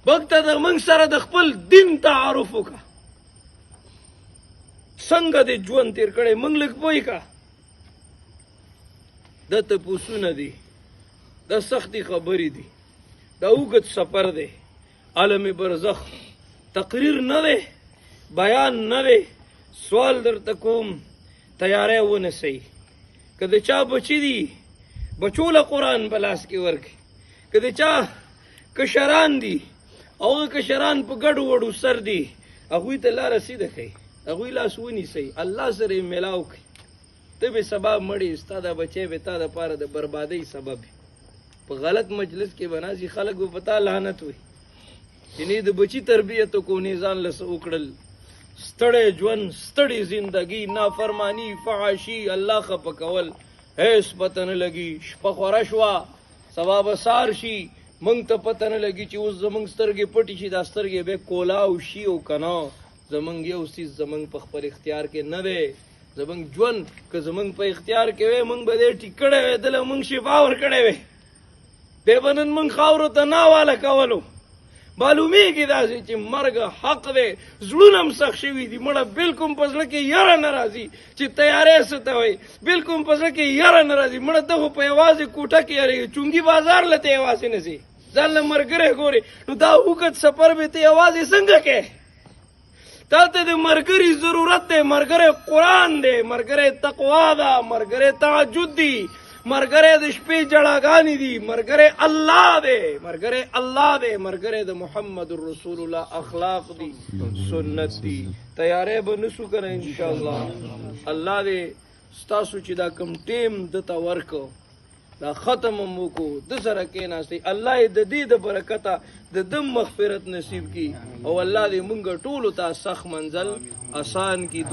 بغته د موږ سره د خپل دین تعارف وکړه، څنګه دې ژوند تېر کړی موږ لږ پوه کړه. دا تپوسونه دي، دا سختې خبرې دي، دا اوږد سفر دی، عالم برزخ تقریر نه دی، بیان نه دی. سوال درته کوم، تیاری ونیسئ. که د چا بچي دي بچو له قرآن په لاس کې ورکړي، که د چا کشران دي هغه کشران په ګډو وډو سر دي هغوی ته لاره سیده ښیي، هغوی لاس ونیسئ، الله سره یې میلاو کړئ. ته به سبا مړې، ستا دا بچی به تا دپاره د بربادۍ سبب وي. په غلط مجلس کې به ناستې خلک به په تا لعنت وي چې نه د بچي تربیت وکړو، نه ځان له څه وکړل. ستړی ژوند، ستړې زندګي، نافرماني، فحاشي، الله خفه کول، هیڅ پته نه لګي. شپه خوره شوه، سبا به سهار شي، موږ ته پته نه لګي چې اوس زموږ سترګې پټې شي، دا سترګې به کولاو شي او که نه. زموږ یو څیز زموږ په خپل اختیار کې نه دی. زموږ ژوند که زموږ په اختیار کې وی موږ به دې ټیک کړی وی، دله موږ شفا ورکړی وی، دی به نن موږ خاورو ته ناواله کولو. معلومیږي داسې چې مرګ حق دی. زړونه هم سخت شوي دي، مړه بلکل په زړه کې یره نه راځي چې تیاری څه ته وایي، بلکل په زړه کې یره نه راځي. مړه ته خو په یوازې کوټه کې یارېږي، چونګي بازار له ته یوازې نه ځي، ځان له ملګری ګورې. نو دا اوږد سفر به ته یوازې څنګه کوې؟ تا ته د ملګري ضرورت دی. ملګری قرآن دی، ملګری تقوا ده، ملګری تهجد دی، ملګری د شپې جړاګانې دي، ملګری الله دی، ملګری الله دی، ملګری د محمد رسول الله اخلاق دي، سنت دي. تیاری به نسو کنه انشاءالله. الله دې ستاسو چې دا کم ټیم دته ورکو، دا ختم هم وکړو، د سره کېناستئ. الله یې د دې د برکته د ده مغفرت نصیب کړي او الله دې مونږ ټولو ته سخت منزل آسان کړي.